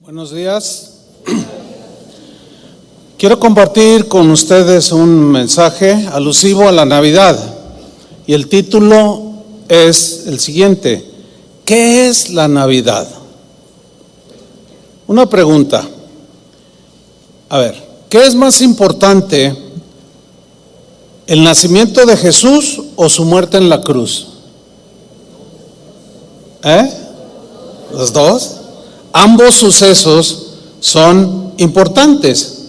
Buenos días. Quiero compartir con ustedes un mensaje alusivo a la Navidad y el título es el siguiente: ¿qué es la Navidad? Una pregunta. A ver, ¿qué es más importante, el nacimiento de Jesús o su muerte en la cruz? ¿Los dos? Ambos sucesos son importantes.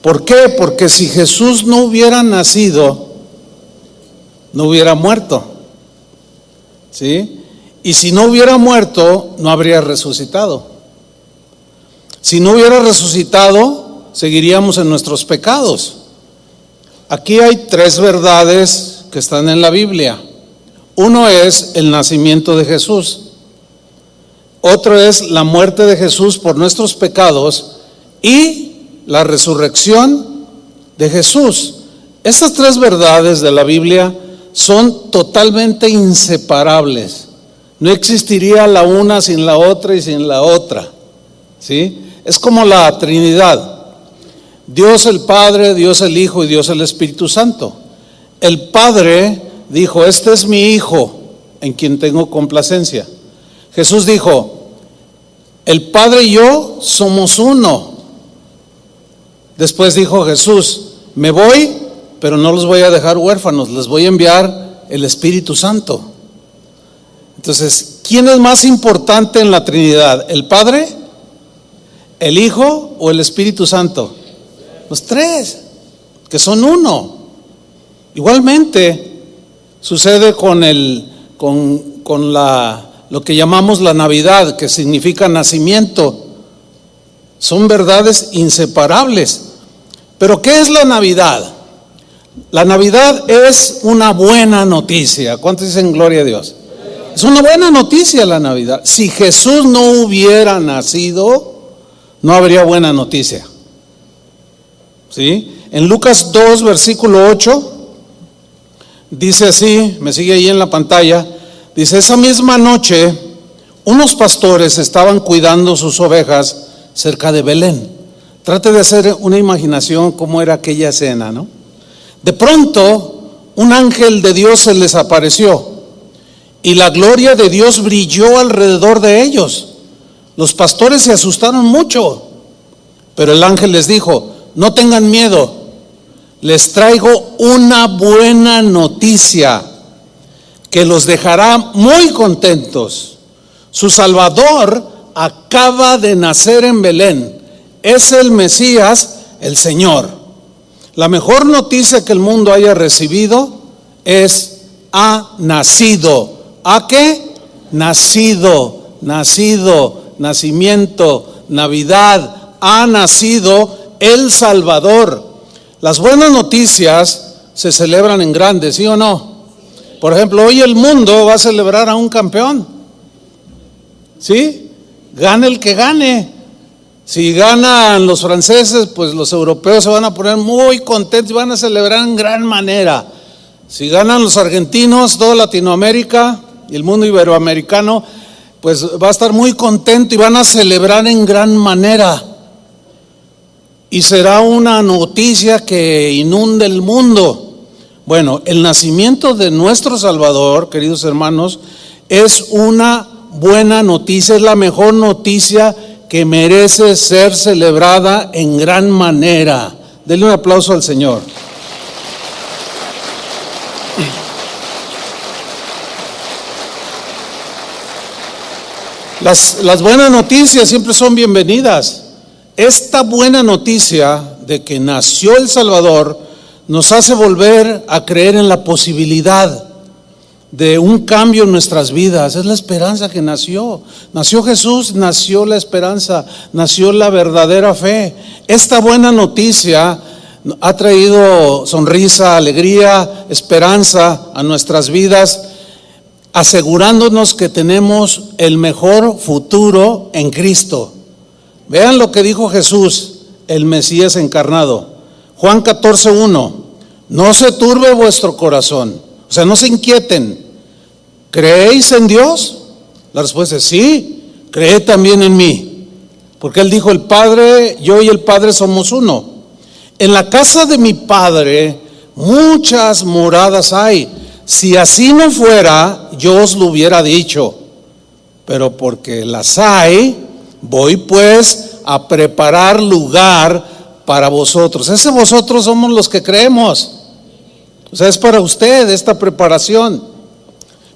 ¿Por qué? Porque si Jesús no hubiera nacido, no hubiera muerto. ¿Sí? Y si no hubiera muerto, no habría resucitado. Si no hubiera resucitado, seguiríamos en nuestros pecados. Aquí hay tres verdades que están en la Biblia. Uno es el nacimiento de Jesús. Otro es la muerte de Jesús por nuestros pecados y la resurrección de Jesús. Estas tres verdades de la Biblia son totalmente inseparables. No existiría la una sin la otra y sin la otra. ¿Sí? Es como la Trinidad: Dios el Padre, Dios el Hijo y Dios el Espíritu Santo. El Padre dijo: este es mi Hijo en quien tengo complacencia. Jesús dijo: el Padre y yo somos uno. Después dijo Jesús: me voy, pero no los voy a dejar huérfanos, les voy a enviar el Espíritu Santo. Entonces, ¿quién es más importante en la Trinidad? ¿El Padre, el Hijo o el Espíritu Santo? Los tres, que son uno. Igualmente sucede con lo que llamamos la Navidad, que significa nacimiento. Son verdades inseparables. Pero ¿qué es la Navidad? La Navidad es una buena noticia. ¿Cuántos dicen gloria a Dios? Es una buena noticia la Navidad. Si Jesús no hubiera nacido, no habría buena noticia. ¿Sí? En Lucas 2, versículo 8, dice así, me sigue ahí en la pantalla. Dice: esa misma noche, unos pastores estaban cuidando sus ovejas cerca de Belén. Trate de hacer una imaginación cómo era aquella escena, ¿no? De pronto, un ángel de Dios se les apareció y la gloria de Dios brilló alrededor de ellos. Los pastores se asustaron mucho, pero el ángel les dijo: no tengan miedo, les traigo una buena noticia que los dejará muy contentos. Su Salvador acaba de nacer en Belén. Es el Mesías, el Señor. La mejor noticia que el mundo haya recibido es: ha nacido. ¿A qué? Nacido, nacimiento, Navidad. Ha nacido el Salvador. Las buenas noticias se celebran en grande, ¿sí o no? Por ejemplo, hoy el mundo va a celebrar a un campeón. ¿Sí? Gane el que gane. Si ganan los franceses, pues los europeos se van a poner muy contentos y van a celebrar en gran manera. Si ganan los argentinos, toda Latinoamérica y el mundo iberoamericano, pues va a estar muy contento y van a celebrar en gran manera. Y será una noticia que inunde el mundo. Bueno, el nacimiento de nuestro Salvador, queridos hermanos, es una buena noticia, es la mejor noticia que merece ser celebrada en gran manera. Denle un aplauso al Señor. Las buenas noticias siempre son bienvenidas. Esta buena noticia de que nació el Salvador nos hace volver a creer en la posibilidad de un cambio en nuestras vidas. Es la esperanza que nació. Nació Jesús, nació la esperanza, nació la verdadera fe. Esta buena noticia ha traído sonrisa, alegría, esperanza a nuestras vidas, asegurándonos que tenemos el mejor futuro en Cristo. Vean lo que dijo Jesús, el Mesías encarnado. Juan 14:1: no se turbe vuestro corazón, o sea, no se inquieten. ¿Creéis en Dios? La respuesta es sí. Creed también en mí. Porque él dijo, el Padre, yo y el Padre somos uno. En la casa de mi Padre muchas moradas hay. Si así no fuera, yo os lo hubiera dicho. Pero porque las hay, voy pues a preparar lugar para vosotros. Ese vosotros somos los que creemos. O sea, es para usted esta preparación.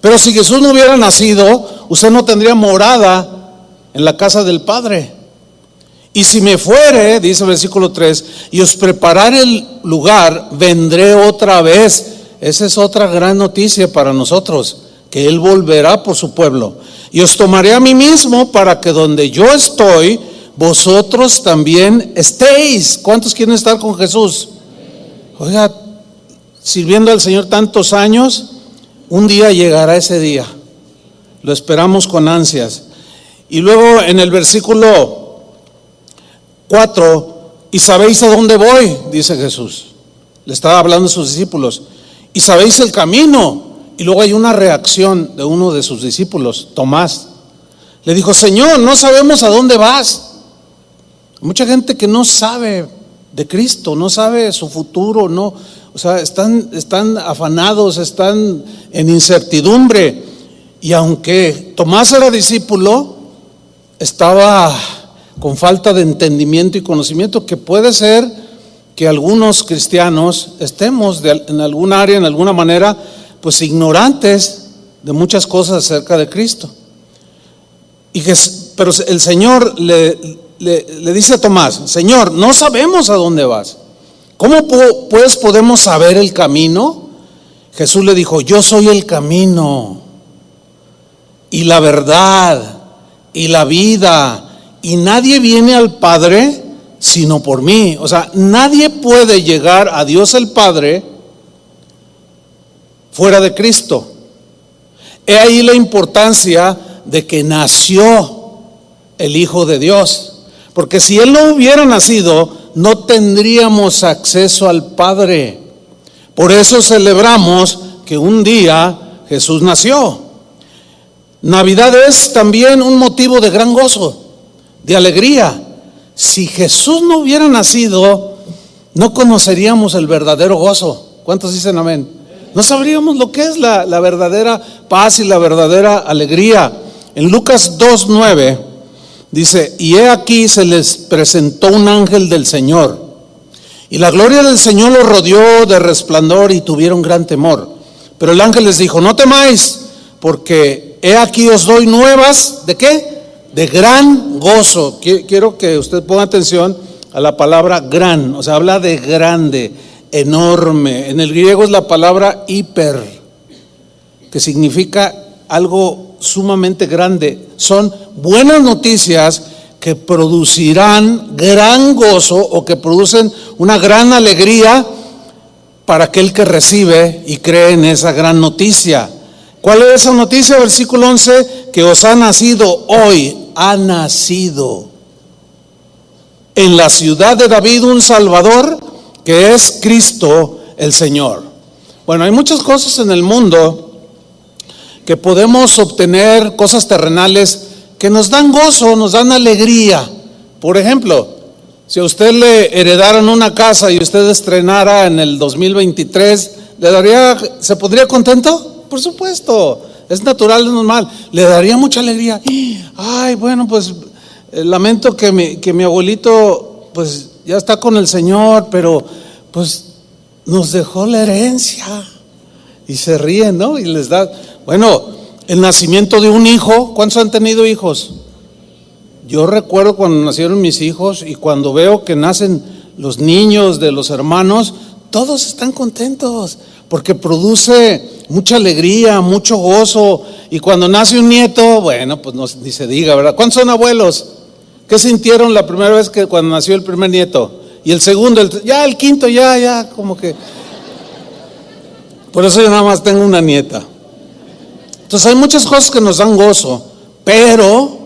Pero si Jesús no hubiera nacido, usted no tendría morada en la casa del Padre. Y si me fuere, dice el versículo 3, y os prepararé el lugar, vendré otra vez. Esa es otra gran noticia para nosotros, que Él volverá por su pueblo. Y os tomaré a mí mismo para que donde yo estoy, vosotros también estéis. ¿Cuántos quieren estar con Jesús? Oiga, sirviendo al Señor tantos años, un día llegará ese día. Lo esperamos con ansias. Y luego en el versículo 4, y sabéis a dónde voy, dice Jesús. Le estaba hablando a sus discípulos. Y sabéis el camino. Y luego hay una reacción de uno de sus discípulos, Tomás. Le dijo, Señor, no sabemos a dónde vas. Mucha gente que no sabe de Cristo, no sabe su futuro, no, o sea, están afanados, están en incertidumbre. Y aunque Tomás era discípulo, estaba con falta de entendimiento y conocimiento, que puede ser que algunos cristianos estemos en algún área, en alguna manera, pues ignorantes de muchas cosas acerca de Cristo. Pero el Señor le dice a Tomás, Señor, no sabemos a dónde vas. ¿Cómo pues podemos saber el camino? Jesús le dijo, yo soy el camino y la verdad y la vida. Y nadie viene al Padre sino por mí. O sea, nadie puede llegar a Dios el Padre fuera de Cristo. He ahí la importancia de que nació el Hijo de Dios. Porque si Él no hubiera nacido, no tendríamos acceso al Padre. Por eso celebramos que un día Jesús nació. Navidad es también un motivo de gran gozo, de alegría. Si Jesús no hubiera nacido, no conoceríamos el verdadero gozo. ¿Cuántos dicen amén? No sabríamos lo que es la verdadera paz y la verdadera alegría. En Lucas 2:9 dice, y he aquí se les presentó un ángel del Señor, y la gloria del Señor los rodeó de resplandor y tuvieron gran temor. Pero el ángel les dijo, no temáis, porque he aquí os doy nuevas, ¿de qué? De gran gozo. Quiero que usted ponga atención a la palabra gran, o sea, habla de grande, enorme. En el griego es la palabra hiper, que significa algo sumamente grande. Son buenas noticias que producirán gran gozo o que producen una gran alegría para aquel que recibe y cree en esa gran noticia. ¿Cuál es esa noticia? Versículo 11, que os ha nacido hoy, ha nacido en la ciudad de David un Salvador, que es Cristo el Señor. Bueno, hay muchas cosas en el mundo que podemos obtener, cosas terrenales que nos dan gozo, nos dan alegría. Por ejemplo, si a usted le heredaran una casa y usted estrenara en el 2023, ¿se pondría contento? Por supuesto, es natural, es normal. Le daría mucha alegría. Ay, bueno, pues lamento que mi abuelito pues ya está con el Señor, pero pues nos dejó la herencia. Y se ríen, ¿no? Y les da, bueno, el nacimiento de un hijo. ¿Cuántos han tenido hijos? Yo recuerdo cuando nacieron mis hijos, y cuando veo que nacen los niños de los hermanos, todos están contentos, porque produce mucha alegría, mucho gozo. Y cuando nace un nieto, bueno, pues no, ni se diga, ¿verdad? ¿Cuántos son abuelos? ¿Qué sintieron la primera vez cuando nació el primer nieto? Y el segundo, el quinto, ya, como que. Por eso yo nada más tengo una nieta. Entonces hay muchas cosas que nos dan gozo, pero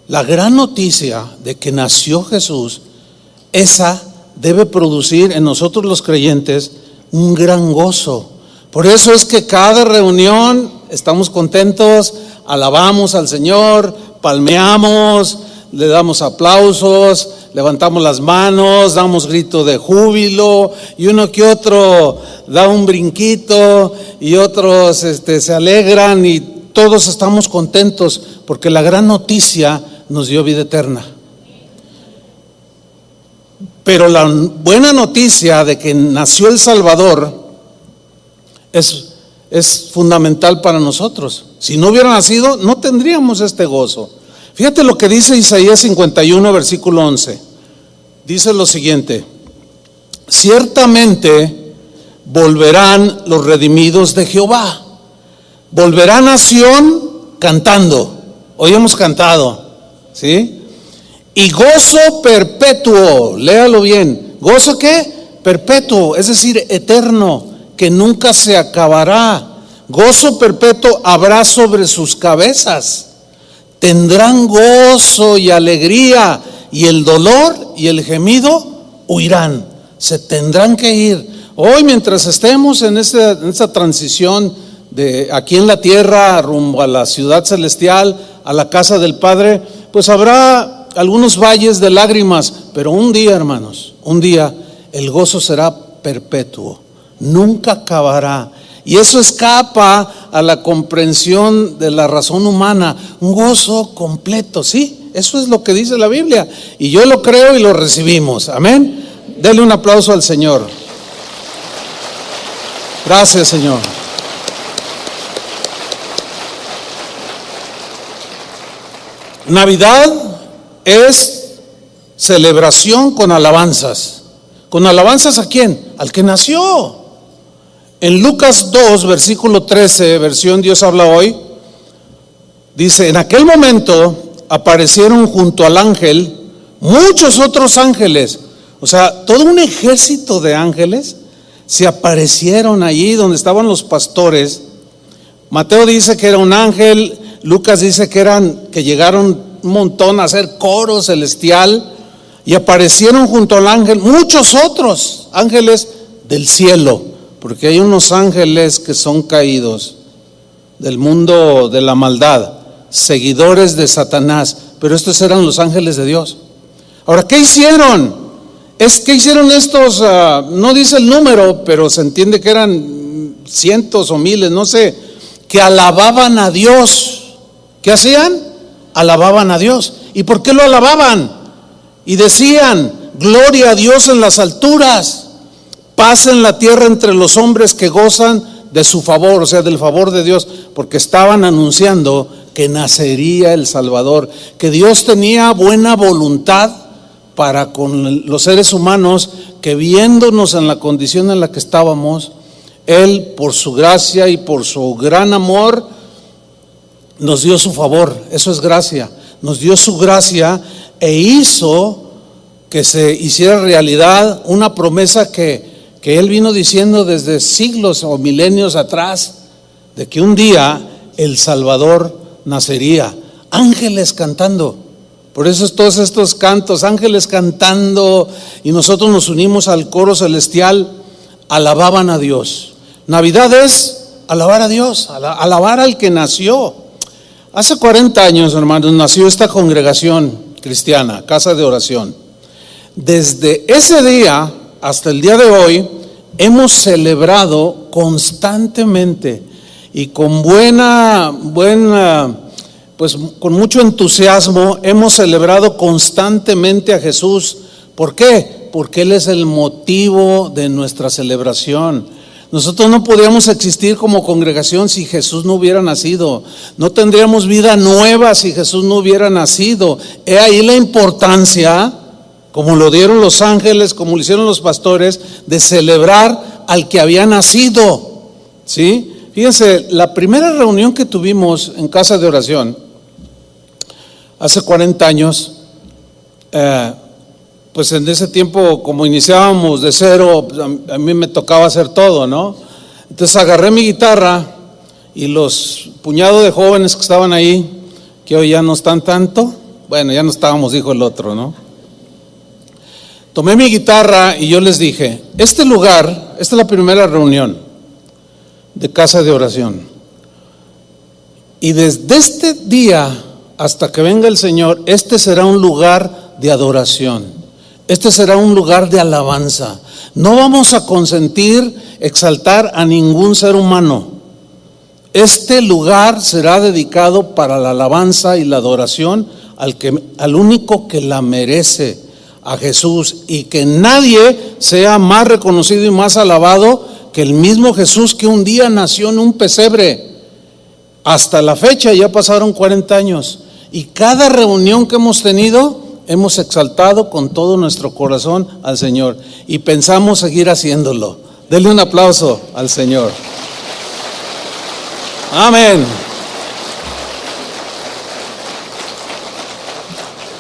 la gran noticia de que nació Jesús, esa debe producir en nosotros los creyentes un gran gozo. Por eso es que cada reunión estamos contentos, alabamos al Señor, palmeamos, le damos aplausos, levantamos las manos, damos grito de júbilo, y uno que otro da un brinquito, y otros se alegran, y todos estamos contentos porque la gran noticia nos dio vida eterna. Pero la buena noticia de que nació el Salvador es fundamental para nosotros. Si no hubiera nacido, no tendríamos este gozo. Fíjate lo que dice Isaías 51, versículo 11. Dice lo siguiente: ciertamente volverán los redimidos de Jehová. Volverá a Sión cantando. Hoy hemos cantado, ¿sí? Y gozo perpetuo, léalo bien. ¿Gozo qué? Perpetuo, es decir, eterno, que nunca se acabará. Gozo perpetuo habrá sobre sus cabezas. Tendrán gozo y alegría, y el dolor y el gemido huirán. Se tendrán que ir. Hoy, mientras estemos en esta transición de aquí en la tierra rumbo a la ciudad celestial, a la casa del Padre, pues habrá algunos valles de lágrimas, pero un día, hermanos, un día el gozo será perpetuo, nunca acabará. Y eso escapa a la comprensión de la razón humana. Un gozo completo, sí, eso es lo que dice la Biblia, y yo lo creo y lo recibimos. Amén. Denle un aplauso al Señor. Gracias, Señor. Navidad es celebración con alabanzas. ¿Con alabanzas a quién? Al que nació. En Lucas 2, versículo 13, versión Dios habla hoy, dice: en aquel momento aparecieron junto al ángel muchos otros ángeles. O sea, todo un ejército de ángeles se aparecieron allí donde estaban los pastores. Mateo dice que era un ángel, Lucas dice que llegaron un montón a hacer coro celestial, y aparecieron junto al ángel muchos otros ángeles del cielo, porque hay unos ángeles que son caídos del mundo de la maldad, seguidores de Satanás, pero estos eran los ángeles de Dios. Ahora, ¿qué hicieron? ¿Qué hicieron estos? No dice el número, pero se entiende que eran cientos o miles, no sé, que alababan a Dios. ¿Qué hacían? Alababan a Dios. ¿Y por qué lo alababan? Y decían: gloria a Dios en las alturas, paz en la tierra entre los hombres que gozan de su favor, o sea, del favor de Dios, porque estaban anunciando que nacería el Salvador, que Dios tenía buena voluntad para con los seres humanos, que viéndonos en la condición en la que estábamos, Él, por su gracia y por su gran amor, nos dio su favor. Eso es gracia. Nos dio su gracia e hizo que se hiciera realidad una promesa que Él vino diciendo desde siglos o milenios atrás, de que un día el Salvador nacería. Ángeles cantando. Por eso todos estos cantos, ángeles cantando, y nosotros nos unimos al coro celestial, alababan a Dios. Navidad es alabar a Dios, alabar al que nació. Hace 40 años, hermanos, nació esta congregación cristiana, Casa de Oración. Desde ese día hasta el día de hoy hemos celebrado constantemente y con pues con mucho entusiasmo hemos celebrado constantemente a Jesús. ¿Por qué? Porque Él es el motivo de nuestra celebración. Nosotros no podríamos existir como congregación si Jesús no hubiera nacido. No tendríamos vida nueva si Jesús no hubiera nacido. He ahí la importancia, como lo dieron los ángeles, como lo hicieron los pastores, de celebrar al que había nacido. ¿Sí? Fíjense, la primera reunión que tuvimos en Casa de Oración, hace 40 años, pues en ese tiempo, como iniciábamos de cero, a mí me tocaba hacer todo, ¿no? Entonces agarré mi guitarra y los puñados de jóvenes que estaban ahí, que hoy ya no están tanto, bueno, ya no estábamos, dijo el otro, ¿no? Tomé mi guitarra y yo les dije: este lugar, esta es la primera reunión de Casa de Oración, y desde este día hasta que venga el Señor, este será un lugar de adoración. Este será un lugar de alabanza. No vamos a consentir exaltar a ningún ser humano. Este lugar será dedicado para la alabanza y la adoración al único que la merece, a Jesús, y que nadie sea más reconocido y más alabado que el mismo Jesús, que un día nació en un pesebre. Hasta la fecha ya pasaron 40 años, y cada reunión que hemos tenido hemos exaltado con todo nuestro corazón al Señor, y pensamos seguir haciéndolo. Denle un aplauso al Señor. Amén.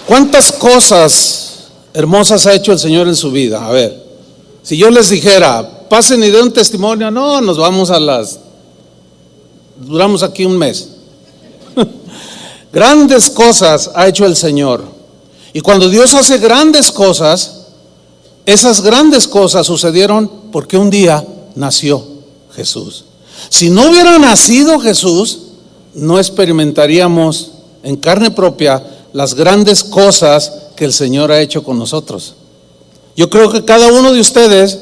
¿Cuántas cosas hermosas ha hecho el Señor en su vida? A ver, si yo les dijera, pasen y den un testimonio, no, nos vamos duramos aquí un mes. Grandes cosas ha hecho el Señor. Y cuando Dios hace grandes cosas, esas grandes cosas sucedieron porque un día nació Jesús. Si no hubiera nacido Jesús, no experimentaríamos en carne propia las grandes cosas que el Señor ha hecho con nosotros. Yo creo que cada uno de ustedes,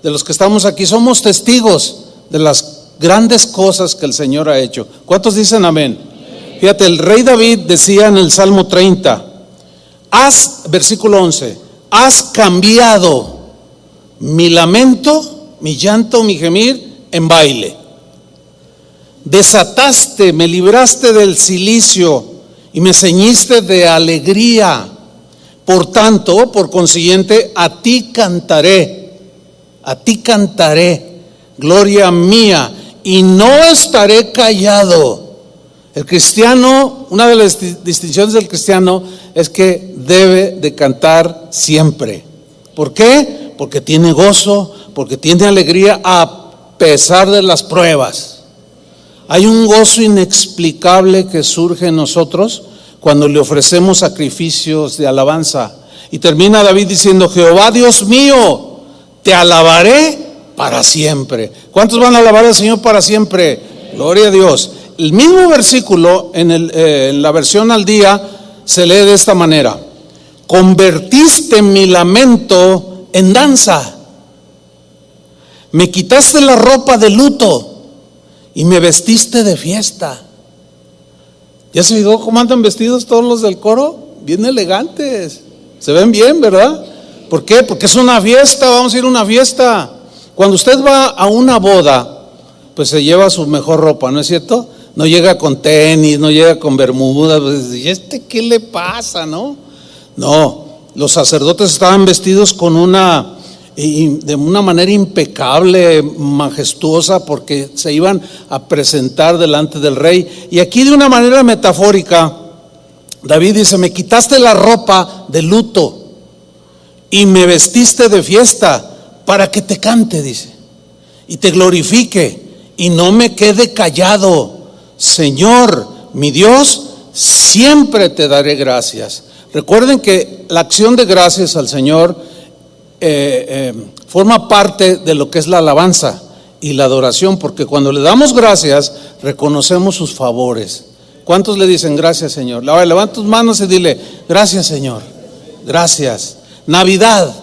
de los que estamos aquí, somos testigos de las grandes cosas que el Señor ha hecho. ¿Cuántos dicen amén? Fíjate, el rey David decía en el Salmo 30, versículo 11, has cambiado mi lamento, mi llanto, mi gemir en baile. Desataste, me libraste del cilicio y me ceñiste de alegría. Por tanto, por consiguiente, a ti cantaré, gloria mía, y no estaré callado. El cristiano, una de las distinciones del cristiano es que debe de cantar siempre. ¿Por qué? Porque tiene gozo, porque tiene alegría a pesar de las pruebas. Hay un gozo inexplicable que surge en nosotros cuando le ofrecemos sacrificios de alabanza. Y termina David diciendo, Jehová Dios mío, te alabaré para siempre. ¿Cuántos van a alabar al Señor para siempre? Gloria a Dios. El mismo versículo en la versión al día se lee de esta manera: convertiste mi lamento en danza, me quitaste la ropa de luto y me vestiste de fiesta. ¿Ya se fijó cómo andan vestidos todos los del coro? Bien elegantes, se ven bien, ¿verdad? ¿Por qué? Porque es una fiesta, vamos a ir a una fiesta. Cuando usted va a una boda, pues se lleva su mejor ropa, ¿no es cierto? No llega con tenis, no llega con bermudas, pues, ¿y qué le pasa, no? No, los sacerdotes estaban vestidos de una manera impecable, majestuosa, porque se iban a presentar delante del rey. Y aquí, de una manera metafórica, David dice, me quitaste la ropa de luto y me vestiste de fiesta para que te cante, dice, y te glorifique y no me quede callado. Señor, mi Dios, siempre te daré gracias. Recuerden que la acción de gracias al Señor forma parte de lo que es la alabanza y la adoración, porque cuando le damos gracias, reconocemos sus favores. ¿Cuántos le dicen gracias, Señor? Levanta tus manos y dile, gracias, Señor, gracias. Navidad,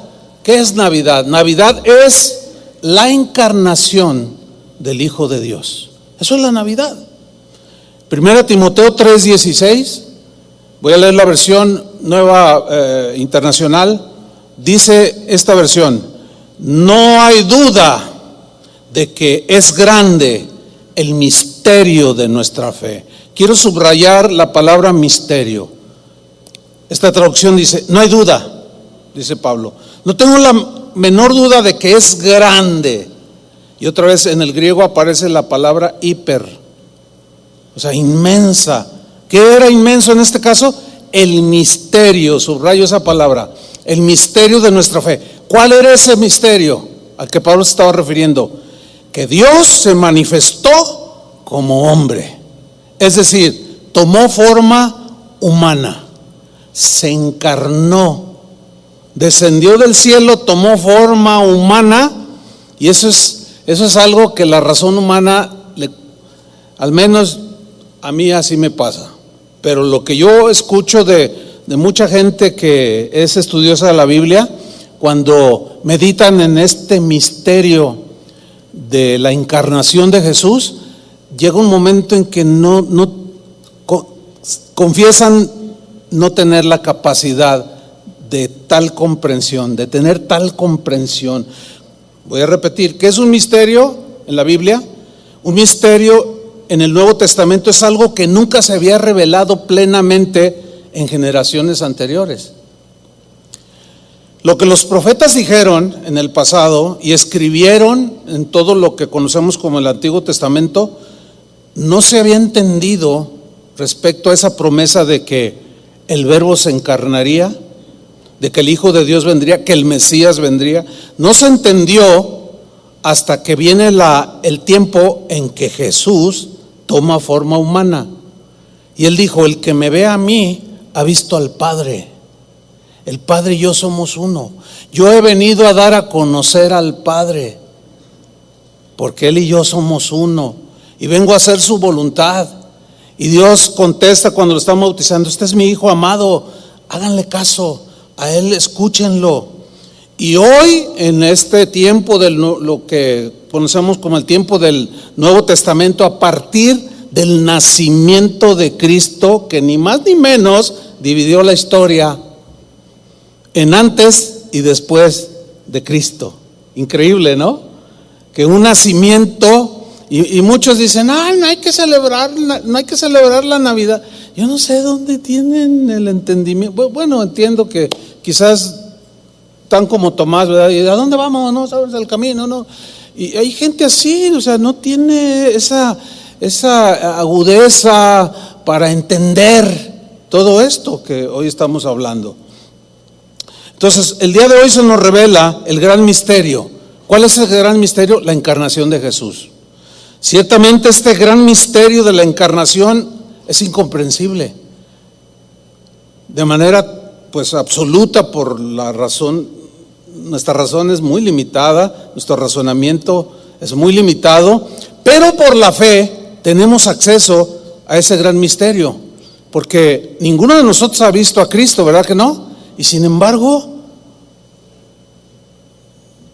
¿qué es Navidad? Navidad es la encarnación del Hijo de Dios. Eso es la Navidad. 1 Timoteo 3:16, voy a leer la versión nueva internacional. Dice esta versión, no hay duda de que es grande el misterio de nuestra fe. Quiero subrayar la palabra misterio. Esta traducción dice, no hay duda, dice Pablo, no tengo la menor duda de que es grande. Y otra vez en el griego aparece la palabra hiper, o sea, inmensa. ¿Qué era inmenso en este caso? El misterio, subrayo esa palabra, el misterio de nuestra fe. ¿Cuál era ese misterio al que Pablo se estaba refiriendo? Que Dios se manifestó como hombre, es decir, tomó forma humana, se encarnó, descendió del cielo, tomó forma humana. Y eso es algo que la razón humana, al menos a mí así me pasa. pero lo que yo escucho de mucha gente que es estudiosa de la Biblia, cuando meditan en este misterio de la encarnación de Jesús, llega un momento en que no confiesan no tener la capacidad de tal comprensión, de tener tal comprensión. Voy a repetir, ¿qué es un misterio en la Biblia? Un misterio en el Nuevo Testamento es algo que nunca se había revelado plenamente en generaciones anteriores. Lo que los profetas dijeron en el pasado y escribieron en todo lo que conocemos como el Antiguo Testamento, no se había entendido respecto a esa promesa de que el Verbo se encarnaría, de que el Hijo de Dios vendría, que el Mesías vendría. No se entendió hasta que viene el tiempo en que Jesús toma forma humana. Y Él dijo, el que me ve a mí ha visto al Padre. El Padre y yo somos uno. Yo he venido a dar a conocer al Padre, porque Él y yo somos uno. Y vengo a hacer su voluntad. Y Dios contesta cuando lo están bautizando, este es mi Hijo amado, háganle caso a Él, escúchenlo. Y hoy, en este tiempo de lo que conocemos como el tiempo del Nuevo Testamento, a partir del nacimiento de Cristo, que ni más ni menos dividió la historia en antes y después de Cristo. Increíble, ¿no? Que un nacimiento, y muchos dicen, no hay que celebrar la Navidad. Yo no sé dónde tienen el entendimiento. Bueno, entiendo que quizás están como Tomás, ¿verdad? ¿Y a dónde vamos? No sabes el camino, no. Y hay gente así, o sea, no tiene esa agudeza para entender todo esto que hoy estamos hablando. Entonces, el día de hoy se nos revela el gran misterio. ¿Cuál es el gran misterio? La encarnación de Jesús. Ciertamente este gran misterio de la encarnación es incomprensible de manera pues absoluta por la razón. Nuestra razón es muy limitada, nuestro razonamiento es muy limitado, pero por la fe tenemos acceso a ese gran misterio, porque ninguno de nosotros ha visto a Cristo, ¿verdad que no? Y sin embargo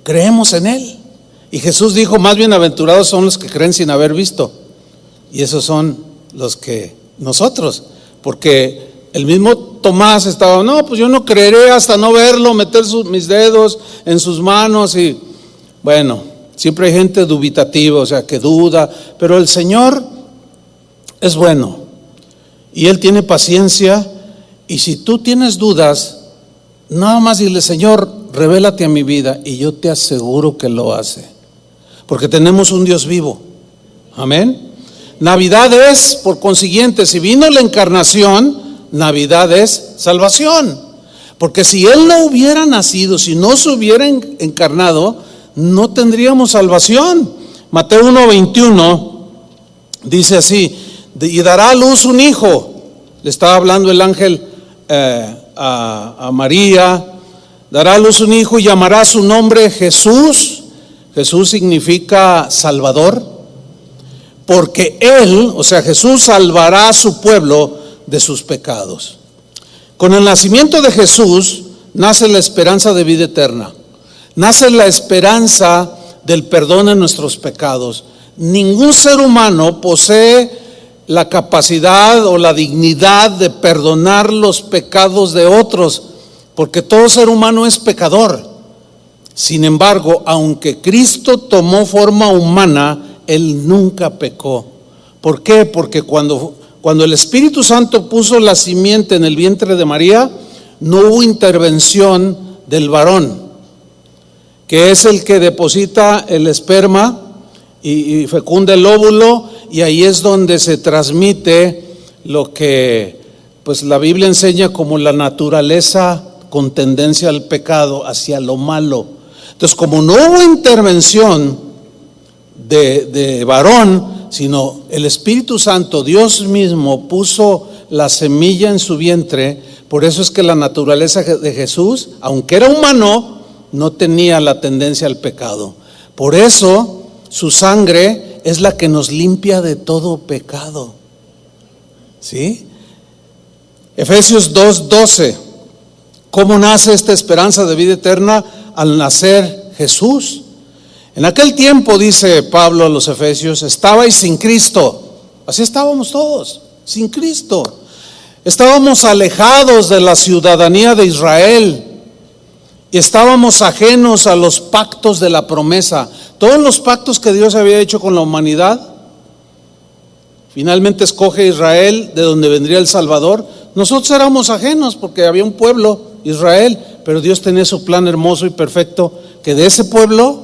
creemos en Él. Y Jesús dijo, más bienaventurados son los que creen sin haber visto. Y esos son los que nosotros, porque el mismo Tomás estaba, no, pues yo no creeré hasta no verlo, meter mis dedos en sus manos. Y bueno, siempre hay gente dubitativa, o sea, que duda, pero el Señor es bueno y Él tiene paciencia. Y si tú tienes dudas, nada más dile, Señor, revélate a mi vida, y yo te aseguro que lo hace, porque tenemos un Dios vivo. Amén. Navidad es, por consiguiente, si vino la encarnación, Navidad es salvación, porque si Él no hubiera nacido, si no se hubiera encarnado, no tendríamos salvación. Mateo 1:21 dice así, y dará a luz un hijo. Le estaba hablando el ángel a María. Dará a luz un hijo y llamará su nombre Jesús. Jesús significa Salvador, porque Él, o sea, Jesús salvará a su pueblo de sus pecados. Con el nacimiento de Jesús nace la esperanza de vida eterna, nace la esperanza del perdón de nuestros pecados. Ningún ser humano posee la capacidad o la dignidad de perdonar los pecados de otros, porque todo ser humano es pecador. Sin embargo, aunque Cristo tomó forma humana, Él nunca pecó. ¿Por qué? Porque cuando el Espíritu Santo puso la simiente en el vientre de María, no hubo intervención del varón, que es el que deposita el esperma y fecunda el óvulo, y ahí es donde se transmite lo que pues la Biblia enseña como la naturaleza con tendencia al pecado, hacia lo malo. Entonces, como no hubo intervención de varón, sino el Espíritu Santo, Dios mismo puso la semilla en su vientre, por eso es que la naturaleza de Jesús, aunque era humano, no tenía la tendencia al pecado. Por eso su sangre es la que nos limpia de todo pecado. ¿Sí? Efesios 2:12. ¿Cómo nace esta esperanza de vida eterna? Al nacer Jesús. En aquel tiempo, dice Pablo a los Efesios, estabais sin Cristo. Así estábamos todos, sin Cristo. Estábamos alejados de la ciudadanía de Israel y estábamos ajenos a los pactos de la promesa. Todos los pactos que Dios había hecho con la humanidad, finalmente escoge a Israel, de donde vendría el Salvador. Nosotros éramos ajenos porque había un pueblo, Israel, pero Dios tenía su plan hermoso y perfecto, que de ese pueblo,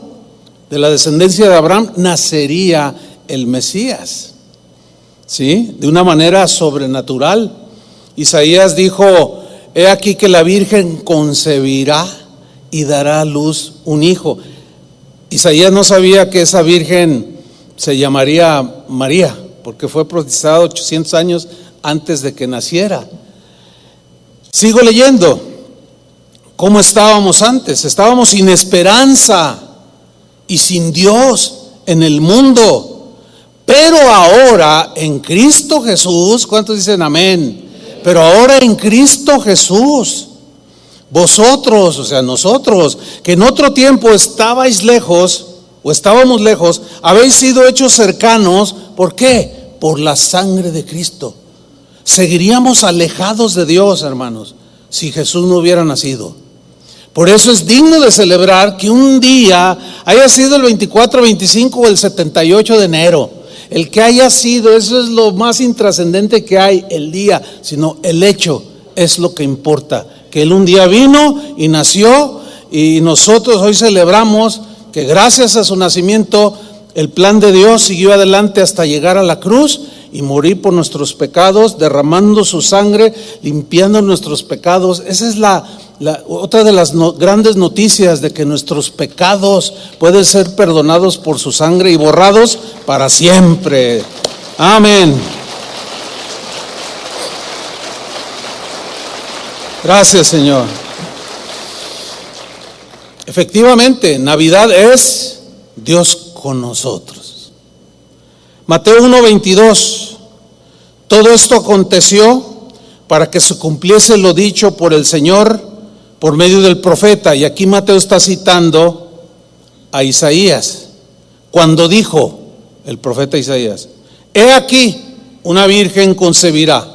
de la descendencia de Abraham, nacería el Mesías, ¿sí? De una manera sobrenatural. Isaías dijo: he aquí que la Virgen concebirá y dará a luz un hijo. Isaías no sabía que esa Virgen se llamaría María, porque fue profetizada 800 años antes de que naciera. Sigo leyendo. ¿Cómo estábamos antes? Estábamos sin esperanza y sin Dios en el mundo. Pero ahora en Cristo Jesús, ¿cuántos dicen amén? Pero ahora en Cristo Jesús, vosotros, o sea nosotros, que en otro tiempo estabais lejos o estábamos lejos, habéis sido hechos cercanos. ¿Por qué? Por la sangre de Cristo. Seguiríamos alejados de Dios, hermanos, si Jesús no hubiera nacido. Por eso es digno de celebrar que un día, haya sido el 24, 25 o el 78 de enero, el que haya sido, eso es lo más intrascendente que hay, el día, sino el hecho es lo que importa. Que Él un día vino y nació, y nosotros hoy celebramos que gracias a su nacimiento el plan de Dios siguió adelante hasta llegar a la cruz y morir por nuestros pecados, derramando su sangre, limpiando nuestros pecados. Esa es otra de las grandes noticias, de que nuestros pecados pueden ser perdonados por su sangre y borrados para siempre. Amén. Gracias, Señor. Efectivamente, Navidad es Dios con nosotros. Mateo 1:22. Todo esto aconteció para que se cumpliese lo dicho por el Señor por medio del profeta. Y aquí Mateo está citando a Isaías, cuando dijo el profeta Isaías: he aquí, una virgen concebirá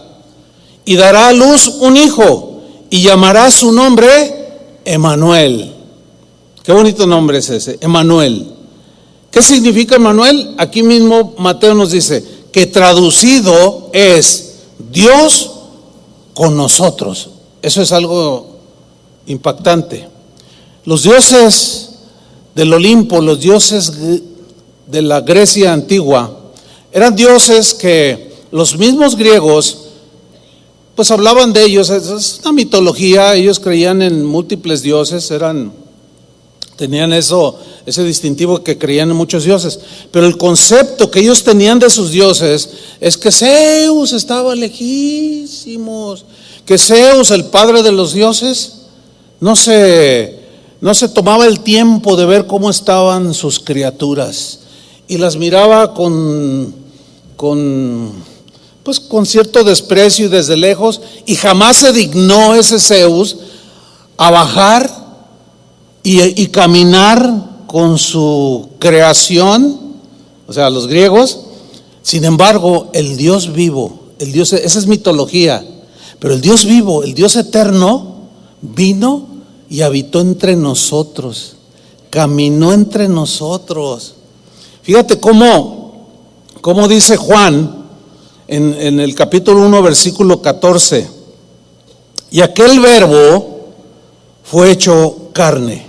y dará a luz un hijo y llamará su nombre Emmanuel. Qué bonito nombre es ese, Emmanuel. ¿Qué significa Emmanuel? Aquí mismo Mateo nos dice que traducido es Dios con nosotros. Eso es algo impactante. Los dioses del Olimpo, los dioses de la Grecia antigua, eran dioses que los mismos griegos pues hablaban de ellos. Es una mitología. Ellos creían en múltiples dioses, tenían ese distintivo, que creían en muchos dioses. Pero el concepto que ellos tenían de sus dioses es que Zeus estaba lejísimos, que Zeus, el padre de los dioses, no se tomaba el tiempo de ver cómo estaban sus criaturas, y las miraba con cierto desprecio y desde lejos, y jamás se dignó ese Zeus a bajar y caminar con su creación, o sea, los griegos. Sin embargo, el Dios vivo, esa es mitología, pero el Dios vivo, el Dios eterno, vino y habitó entre nosotros, caminó entre nosotros. Fíjate cómo dice Juan en el capítulo 1, versículo 14: y aquel verbo fue hecho carne.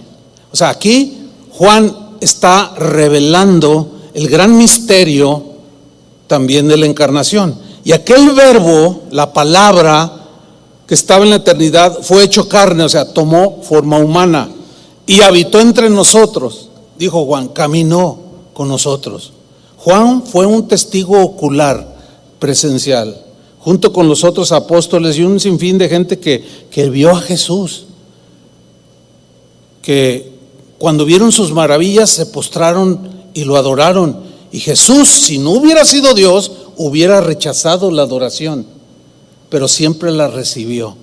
O sea, aquí Juan está revelando el gran misterio también de la encarnación. Y aquel verbo, la palabra que estaba en la eternidad, fue hecho carne, o sea, tomó forma humana y habitó entre nosotros. Dijo Juan, caminó con nosotros. Juan fue un testigo ocular, presencial, junto con los otros apóstoles y un sinfín de gente que vio a Jesús, que cuando vieron sus maravillas se postraron y lo adoraron. Y Jesús, si no hubiera sido Dios, hubiera rechazado la adoración. pero siempre la recibió.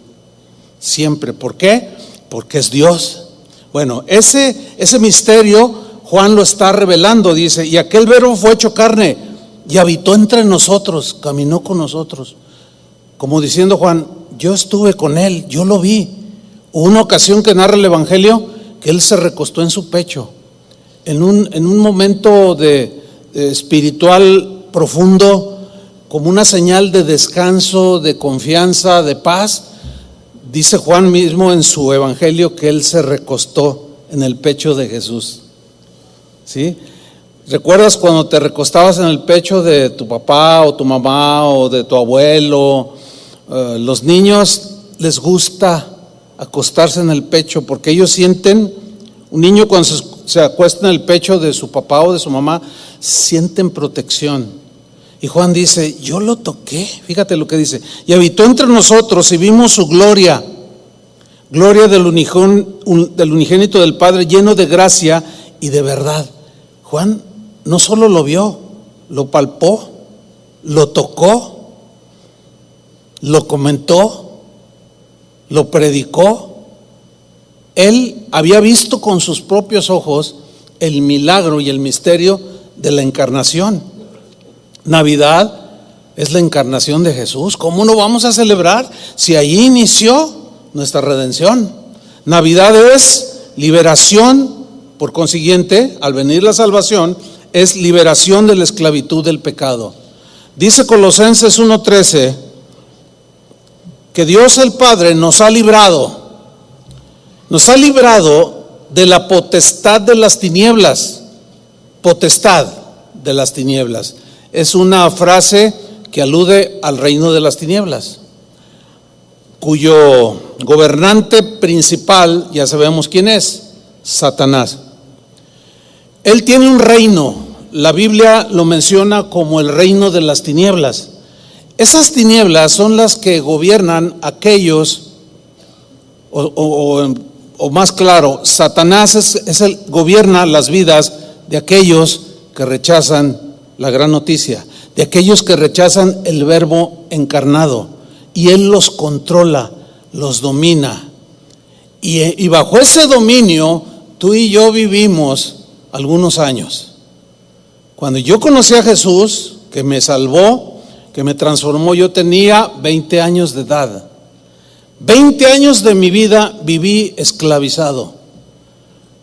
Siempre. ¿Por qué? Porque es Dios. Bueno, ese misterio Juan lo está revelando, dice, y aquel verbo fue hecho carne y habitó entre nosotros, caminó con nosotros. Como diciendo Juan, yo estuve con él, yo lo vi. Hubo una ocasión que narra el Evangelio que él se recostó en su pecho. En un momento espiritual profundo, como una señal de descanso, de confianza, de paz, dice Juan mismo en su Evangelio que él se recostó en el pecho de Jesús. ¿Sí? ¿Recuerdas cuando te recostabas en el pecho de tu papá o tu mamá o de tu abuelo? Los niños les gusta acostarse en el pecho porque ellos sienten, un niño cuando se acuesta en el pecho de su papá o de su mamá, sienten protección. Y Juan dice, yo lo toqué, fíjate lo que dice, y habitó entre nosotros y vimos su gloria, gloria del unigénito del Padre, lleno de gracia y de verdad. Juan no solo lo vio, lo palpó, lo tocó, lo comentó, lo predicó. Él había visto con sus propios ojos el milagro y el misterio de la encarnación. Navidad es la encarnación de Jesús. ¿Cómo no vamos a celebrar si allí inició nuestra redención? Navidad es liberación, por consiguiente, al venir la salvación, es liberación de la esclavitud del pecado. Dice Colosenses 1:13 que Dios el Padre nos ha librado de la potestad de las tinieblas. Potestad de las tinieblas. Es una frase que alude al reino de las tinieblas, cuyo gobernante principal, ya sabemos quién es, Satanás. Él tiene un reino, la Biblia lo menciona como el reino de las tinieblas. Esas tinieblas son las que gobiernan aquellos, o más claro, Satanás gobierna las vidas de aquellos que rechazan la gran noticia, de aquellos que rechazan el verbo encarnado, y él los controla, los domina, y bajo ese dominio tú y yo vivimos algunos años. Cuando yo conocí a Jesús, que me salvó, que me transformó, yo tenía 20 años de edad. 20 años de mi vida viví esclavizado,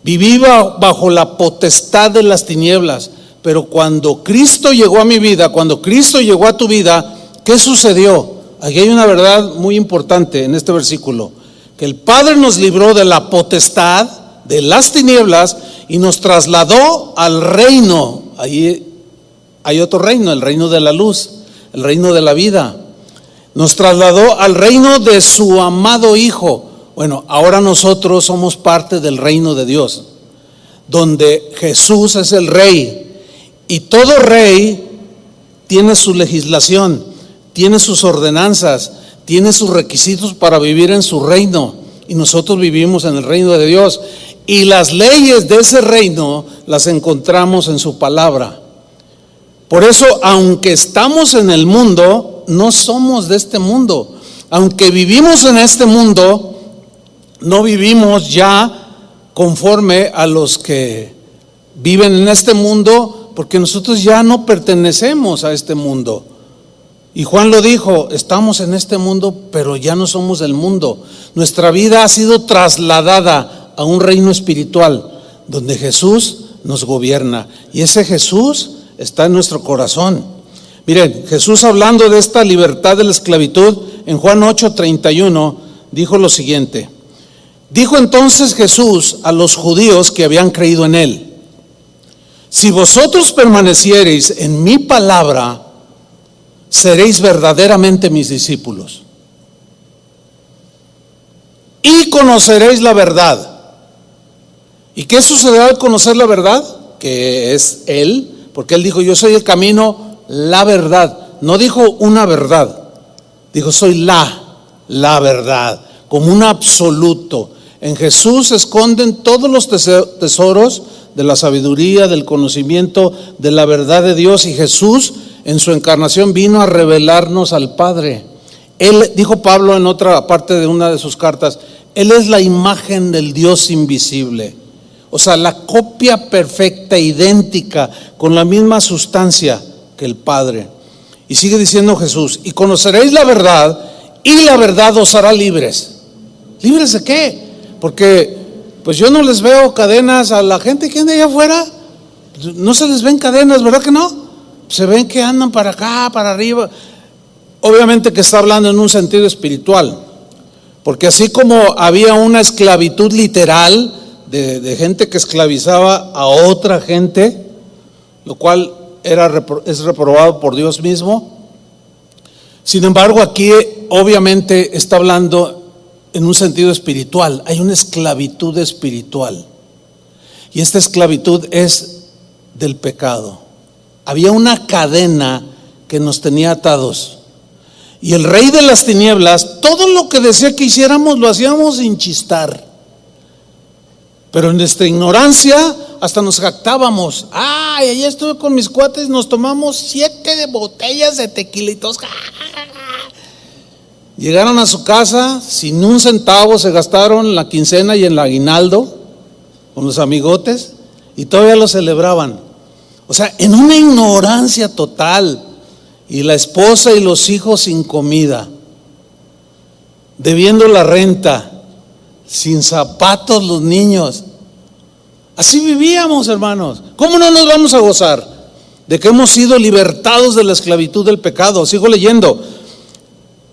viví bajo la potestad de las tinieblas. Pero cuando Cristo llegó a mi vida, cuando Cristo llegó a tu vida, ¿qué sucedió? Aquí hay una verdad muy importante en este versículo, que el Padre nos libró de la potestad de las tinieblas y nos trasladó al reino. Ahí hay otro reino, el reino de la luz, el reino de la vida. Nos trasladó al reino de su amado Hijo. Bueno, ahora nosotros somos parte del reino de Dios, donde Jesús es el Rey. Y todo rey tiene su legislación, tiene sus ordenanzas, tiene sus requisitos para vivir en su reino. Y nosotros vivimos en el reino de Dios. Y las leyes de ese reino las encontramos en su palabra. Por eso, aunque estamos en el mundo, no somos de este mundo. Aunque vivimos en este mundo, no vivimos ya conforme a los que viven en este mundo, porque nosotros ya no pertenecemos a este mundo. Y Juan lo dijo, estamos en este mundo, pero ya no somos del mundo. Nuestra vida ha sido trasladada a un reino espiritual, donde Jesús nos gobierna. Y ese Jesús está en nuestro corazón. Miren, Jesús, hablando de esta libertad de la esclavitud, en Juan 8:31, dijo lo siguiente. Dijo entonces Jesús a los judíos que habían creído en él: si vosotros permaneciereis en mi palabra, seréis verdaderamente mis discípulos y conoceréis la verdad. ¿Y qué sucederá al conocer la verdad? Que es Él, porque Él dijo, yo soy el camino, la verdad. No dijo una verdad, dijo soy la verdad, como un absoluto. En Jesús se esconden todos los tesoros de la sabiduría, del conocimiento, de la verdad de Dios. Y Jesús en su encarnación vino a revelarnos al Padre. Él, dijo Pablo en otra parte de una de sus cartas, Él es la imagen del Dios invisible. O sea, la copia perfecta, idéntica, con la misma sustancia que el Padre. Y sigue diciendo Jesús, y conoceréis la verdad, y la verdad os hará libres. ¿Libres de qué? Porque pues yo no les veo cadenas a la gente que anda allá afuera. No se les ven cadenas, ¿verdad que no? Se ven que andan para acá, para arriba. Obviamente que está hablando en un sentido espiritual, porque así como había una esclavitud literal de gente que esclavizaba a otra gente, lo cual es reprobado por Dios mismo. Sin embargo, aquí obviamente está hablando en un sentido espiritual. Hay una esclavitud espiritual, y esta esclavitud es del pecado. Había una cadena que nos tenía atados, y el rey de las tinieblas, todo lo que decía que hiciéramos lo hacíamos sin chistar. Pero en nuestra ignorancia hasta nos jactábamos. Ay, ayer estuve con mis cuates, nos tomamos 7 botellas de tequilitos. Llegaron a su casa sin un centavo, se gastaron en la quincena y en el aguinaldo con los amigotes, y todavía lo celebraban. O sea, en una ignorancia total. Y la esposa y los hijos sin comida, debiendo la renta, sin zapatos los niños. Así vivíamos, hermanos. ¿Cómo no nos vamos a gozar de que hemos sido libertados de la esclavitud del pecado? Sigo leyendo,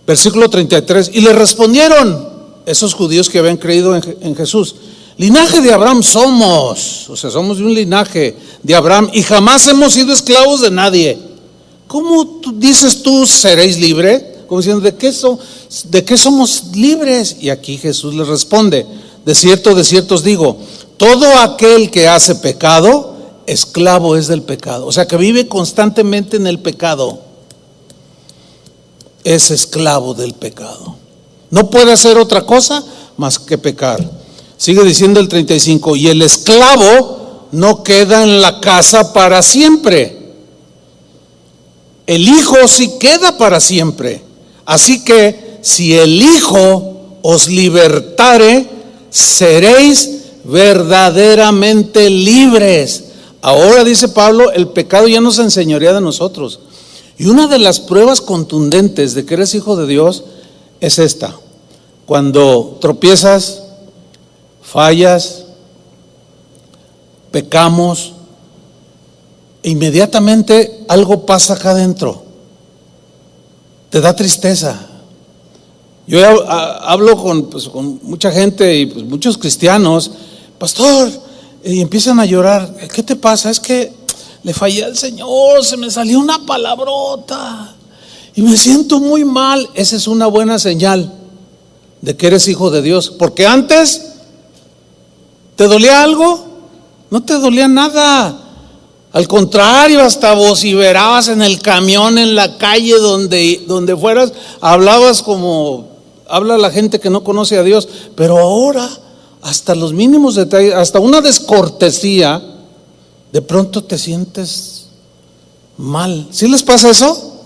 versículo 33. Y le respondieron esos judíos que habían creído en Jesús: linaje de Abraham somos, o sea, somos de un linaje de Abraham, y jamás hemos sido esclavos de nadie. ¿Cómo dices tú seréis libre? Como diciendo, ¿de qué somos libres? Y aquí Jesús les responde: de cierto os digo, todo aquel que hace pecado, esclavo es del pecado. O sea, que vive constantemente en el pecado, es esclavo del pecado. No puede hacer otra cosa más que pecar. Sigue diciendo el 35, y el esclavo no queda en la casa para siempre. El Hijo sí queda para siempre. Así que si el Hijo os libertare, seréis verdaderamente libres. Ahora, dice Pablo, el pecado ya no se enseñorea de nosotros. Y una de las pruebas contundentes de que eres hijo de Dios es esta: cuando tropiezas, fallas, pecamos, inmediatamente algo pasa acá adentro, te da tristeza. Yo hablo con mucha gente y muchos cristianos, pastor, y empiezan a llorar. ¿Qué te pasa? Es que le fallé al Señor, se me salió una palabrota y me siento muy mal. Esa es una buena señal de que eres hijo de Dios, porque antes ¿te dolía algo? No te dolía nada. Al contrario, hasta vociferabas en el camión, en la calle, donde fueras, hablabas como habla la gente que no conoce a Dios. Pero ahora, hasta los mínimos detalles, hasta una descortesía, de pronto te sientes mal. ¿Sí les pasa eso?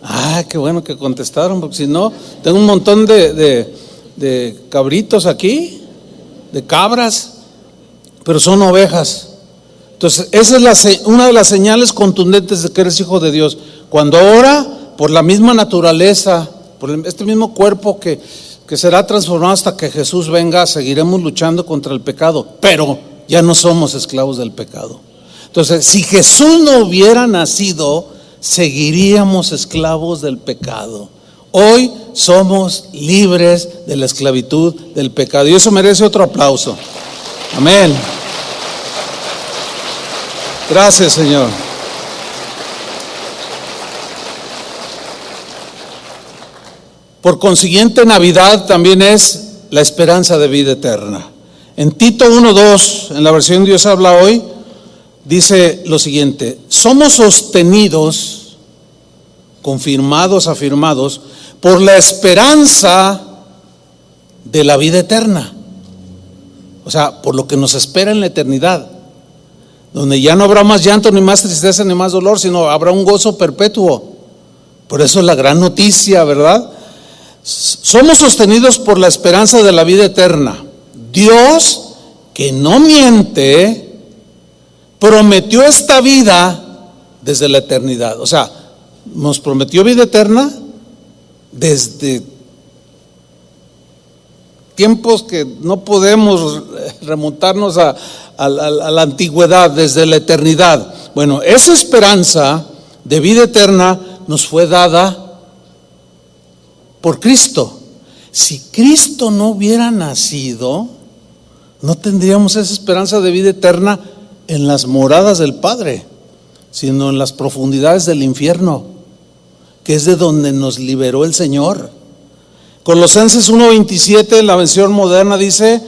Ah, qué bueno que contestaron, porque si no, tengo un montón de cabritos aquí, de cabras, pero son ovejas. Entonces, esa es una de las señales contundentes de que eres hijo de Dios. Cuando ahora, por la misma naturaleza, por este mismo cuerpo que será transformado hasta que Jesús venga, seguiremos luchando contra el pecado, pero ya no somos esclavos del pecado. Entonces, si Jesús no hubiera nacido, seguiríamos esclavos del pecado. Hoy somos libres de la esclavitud del pecado, y eso merece otro aplauso. Amén. Gracias, Señor. Por consiguiente, Navidad también es la esperanza de vida eterna. En Tito 1:2, en la versión Dios habla hoy, dice lo siguiente: somos sostenidos, confirmados, afirmados, por la esperanza de la vida eterna. O sea, por lo que nos espera en la eternidad, donde ya no habrá más llanto, ni más tristeza, ni más dolor, sino habrá un gozo perpetuo. Por eso es la gran noticia, ¿verdad? Somos sostenidos por la esperanza de la vida eterna. Dios, que no miente, prometió esta vida desde la eternidad. O sea, nos prometió vida eterna desde tiempos que no podemos remontarnos a la antigüedad, desde la eternidad. Bueno, esa esperanza de vida eterna nos fue dada por Cristo. Si Cristo no hubiera nacido, no tendríamos esa esperanza de vida eterna en las moradas del Padre, sino en las profundidades del infierno, que es de donde nos liberó el Señor. Colosenses 1:27, en la versión moderna, dice: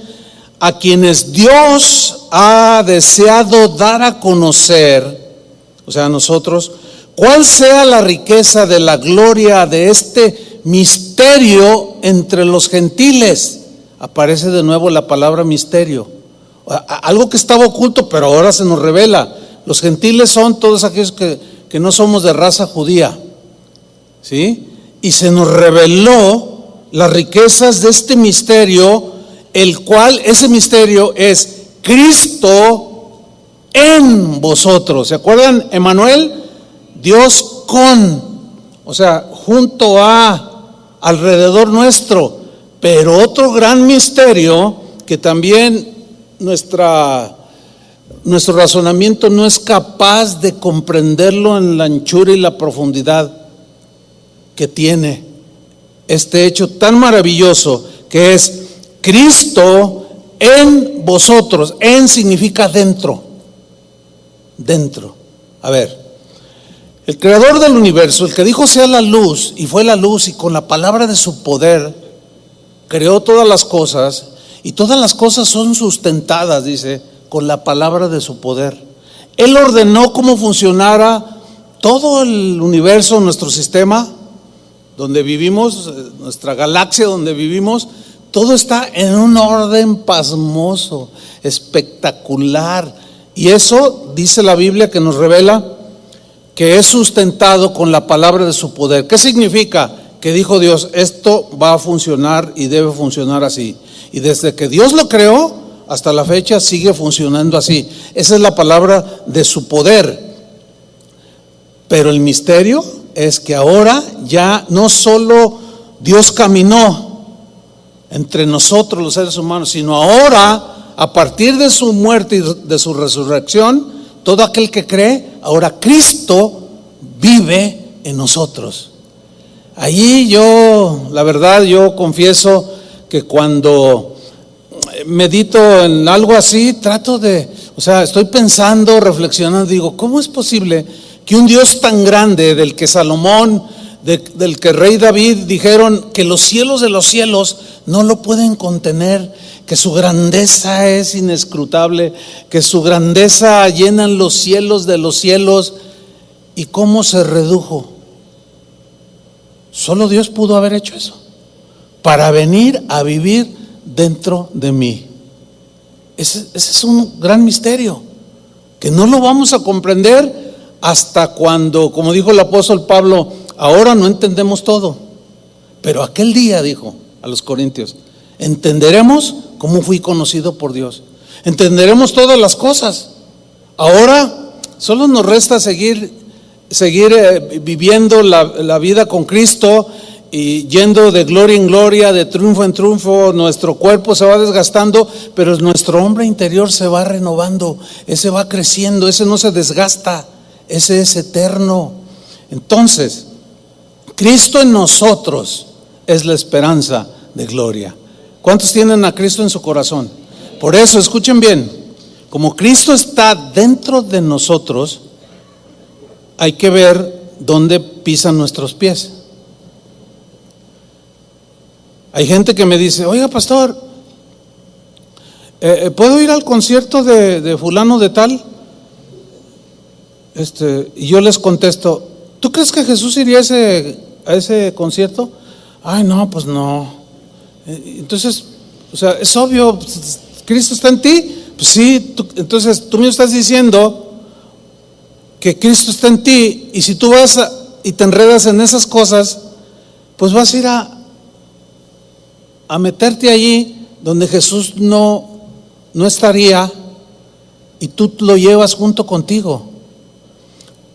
a quienes Dios ha deseado dar a conocer, o sea, a nosotros, cuál sea la riqueza de la gloria de este misterio entre los gentiles. Aparece de nuevo la palabra misterio, algo que estaba oculto pero ahora se nos revela. Los gentiles son todos aquellos que no somos de raza judía, ¿sí? Y se nos reveló las riquezas de este misterio, el cual, ese misterio es Cristo en vosotros. ¿Se acuerdan? Emmanuel, Dios con, o sea, junto a, alrededor nuestro. Pero otro gran misterio que también nuestro razonamiento no es capaz de comprenderlo en la anchura y la profundidad que tiene este hecho tan maravilloso, que es Cristo en vosotros. En significa dentro. Dentro. A ver, el creador del universo, el que dijo sea la luz, y fue la luz, y con la palabra de su poder creó todas las cosas, y todas las cosas son sustentadas, dice, con la palabra de su poder. Él ordenó cómo funcionara todo el universo, nuestro sistema donde vivimos, nuestra galaxia donde vivimos. Todo está en un orden pasmoso, espectacular, y eso dice la Biblia, que nos revela que es sustentado con la palabra de su poder. ¿Qué significa? Que dijo Dios, esto va a funcionar y debe funcionar así. Y desde que Dios lo creó hasta la fecha sigue funcionando así. Esa es la palabra de su poder. Pero el misterio es que ahora ya no solo Dios caminó entre nosotros los seres humanos, sino ahora, a partir de su muerte y de su resurrección, todo aquel que cree, ahora Cristo vive en nosotros. Allí yo, la verdad, yo confieso que cuando medito en algo así, estoy pensando, reflexionando, digo, ¿cómo es posible que un Dios tan grande, del que Salomón, del que rey David dijeron que los cielos de los cielos no lo pueden contener, que su grandeza es inescrutable, que su grandeza llenan los cielos de los cielos, y cómo se redujo? Solo Dios pudo haber hecho eso, para venir a vivir dentro de mí. Ese es un gran misterio, que no lo vamos a comprender hasta cuando, como dijo el apóstol Pablo, ahora no entendemos todo, pero aquel día, dijo a los corintios, entenderemos cómo fui conocido por Dios, entenderemos todas las cosas. Ahora solo nos resta seguir viviendo la vida con Cristo y yendo de gloria en gloria, de triunfo en triunfo. Nuestro cuerpo se va desgastando, pero nuestro hombre interior se va renovando, ese va creciendo, ese no se desgasta, ese es eterno. Entonces, Cristo en nosotros es la esperanza de gloria. ¿Cuántos tienen a Cristo en su corazón? Por eso, escuchen bien, como Cristo está dentro de nosotros, hay que ver dónde pisan nuestros pies. Hay gente que me dice, oiga pastor, ¿puedo ir al concierto de fulano de tal? Y yo les contesto, ¿tú crees que Jesús iría a ese concierto? Ay, no, pues no. Entonces, o sea, es obvio, ¿Cristo está en ti? Pues sí, entonces tú me estás diciendo que Cristo está en ti, y si tú vas y te enredas en esas cosas, pues vas a ir a meterte allí donde Jesús no estaría y tú lo llevas junto contigo.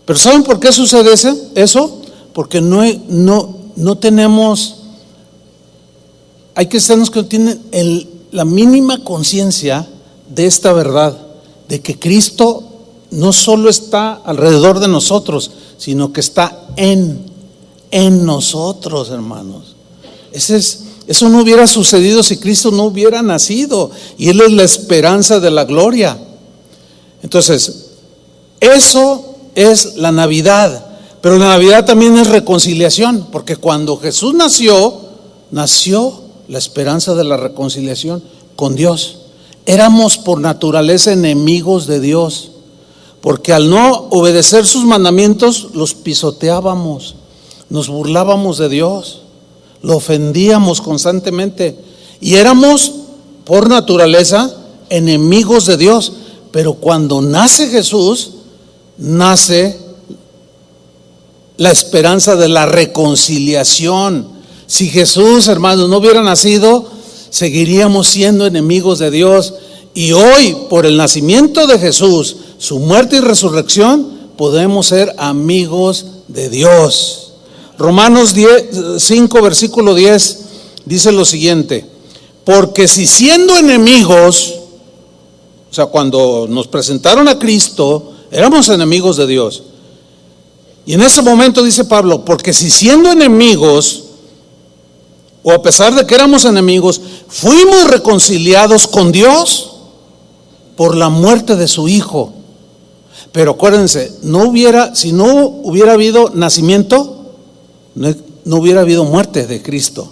Pero ¿saben por qué sucede eso? Porque no tenemos, hay cristianos que no tienen la mínima conciencia de esta verdad, de que Cristo no solo está alrededor de nosotros, sino que está en nosotros, hermanos. Eso no hubiera sucedido si Cristo no hubiera nacido, y Él es la esperanza de la gloria. Entonces, eso es la Navidad, pero la Navidad también es reconciliación, porque cuando Jesús nació la esperanza de la reconciliación con Dios. Éramos por naturaleza enemigos de Dios, porque al no obedecer sus mandamientos los pisoteábamos, nos burlábamos de Dios, lo ofendíamos constantemente y éramos por naturaleza enemigos de Dios. Pero cuando nace Jesús, nace la esperanza de la reconciliación. Si Jesús, hermanos, no hubiera nacido, seguiríamos siendo enemigos de Dios. Y hoy, por el nacimiento de Jesús, su muerte y resurrección, podemos ser amigos de Dios. Romanos 5, versículo 10, dice lo siguiente: porque si siendo enemigos, o sea, cuando nos presentaron a Cristo, éramos enemigos de Dios. Y en ese momento dice Pablo, porque si siendo enemigos, o a pesar de que éramos enemigos, fuimos reconciliados con Dios por la muerte de su Hijo. Pero acuérdense, si no hubiera habido nacimiento, no hubiera habido muerte de Cristo.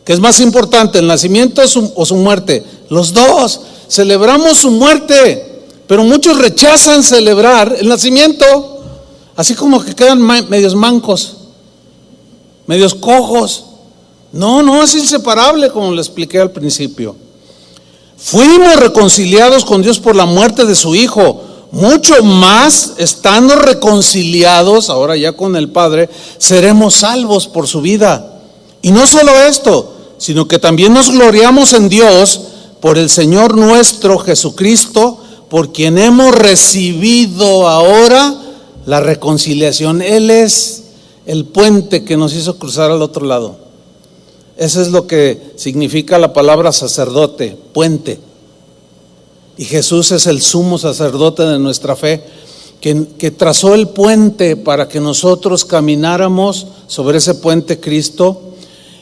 ¿Qué es más importante, el nacimiento o su muerte? Los dos. Celebramos su muerte, pero muchos rechazan celebrar el nacimiento, así como que quedan medios mancos, medios cojos. No, es inseparable, como le expliqué al principio. Fuimos reconciliados con Dios por la muerte de su Hijo. Mucho más, estando reconciliados ahora ya con el Padre, seremos salvos por su vida. Y no solo esto, sino que también nos gloriamos en Dios por el Señor nuestro Jesucristo, por quien hemos recibido ahora la reconciliación. Él es el puente que nos hizo cruzar al otro lado. Eso es lo que significa la palabra sacerdote, puente. Y Jesús es el sumo sacerdote de nuestra fe, que trazó el puente para que nosotros camináramos sobre ese puente Cristo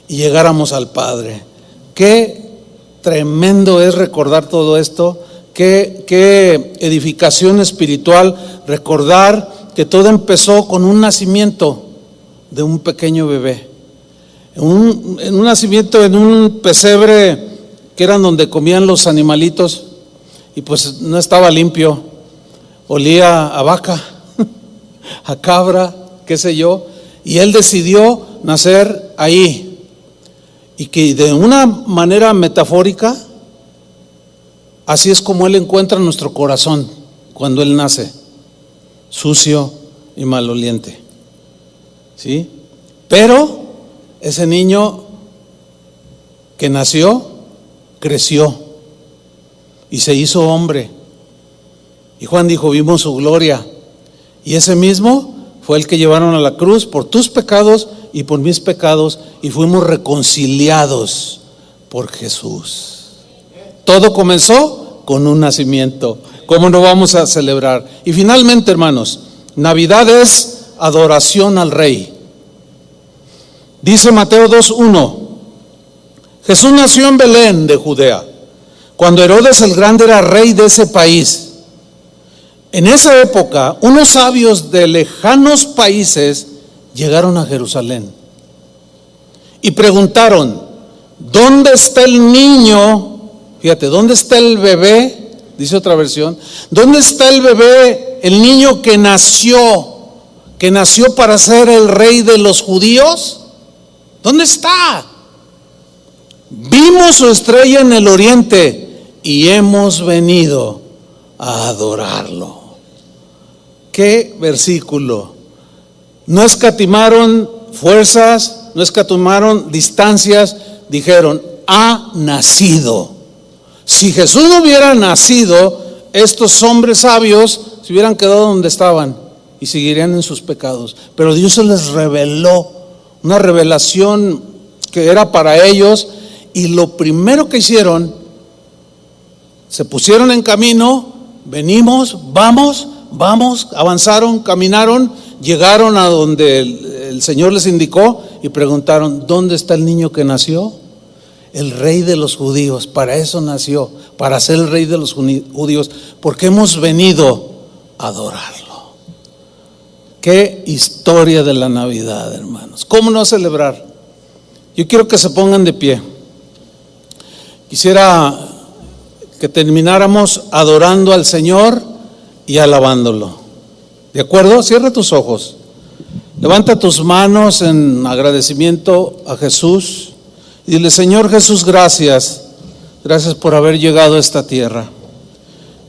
y llegáramos al Padre. Qué tremendo es recordar todo esto, qué edificación espiritual recordar que todo empezó con un nacimiento de un pequeño bebé. En un nacimiento en un pesebre que eran donde comían los animalitos, y pues no estaba limpio, olía a vaca, a cabra, qué sé yo, y él decidió nacer ahí. Y que de una manera metafórica, así es como Él encuentra nuestro corazón cuando Él nace, sucio y maloliente. ¿Sí? Pero ese niño que nació, creció y se hizo hombre. Y Juan dijo, vimos su gloria. Y ese mismo fue el que llevaron a la cruz por tus pecados y por mis pecados, y fuimos reconciliados por Jesús. Todo comenzó con un nacimiento. ¿Cómo no vamos a celebrar? Y finalmente, hermanos, Navidad es adoración al Rey. Dice Mateo 2:1, Jesús nació en Belén de Judea, cuando Herodes el Grande era rey de ese país. En esa época, unos sabios de lejanos países llegaron a Jerusalén y preguntaron, ¿dónde está el niño? Fíjate, ¿dónde está el bebé? Dice otra versión, ¿dónde está el bebé, el niño que nació para ser el rey de los judíos? ¿Dónde está? Vimos su estrella en el oriente y hemos venido a adorarlo. ¿Qué versículo? No escatimaron fuerzas, no escatimaron distancias. dijeron, ha nacido. Si Jesús no hubiera nacido, estos hombres sabios se hubieran quedado donde estaban y seguirían en sus pecados. Pero Dios se les reveló, una revelación que era para ellos, y lo primero que hicieron, se pusieron en camino, venimos, vamos, avanzaron, caminaron, llegaron a donde el Señor les indicó y preguntaron, ¿dónde está el niño que nació? El rey de los judíos. Para eso nació, para ser el rey de los judíos, porque hemos venido a adorarlo. Qué historia de la Navidad, hermanos. ¿Cómo no celebrar? Yo quiero que se pongan de pie. Quisiera que termináramos adorando al Señor y alabándolo. ¿De acuerdo? Cierra tus ojos. Levanta tus manos en agradecimiento a Jesús y dile, Señor Jesús, gracias. Gracias por haber llegado a esta tierra.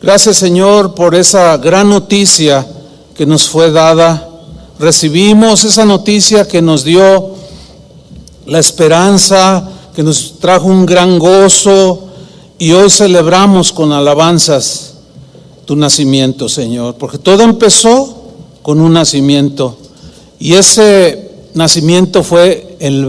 Gracias, Señor, por esa gran noticia que nos fue dada. Recibimos esa noticia que nos dio la esperanza, que nos trajo un gran gozo, y hoy celebramos con alabanzas tu nacimiento, Señor, porque todo empezó con un nacimiento, y ese nacimiento fue el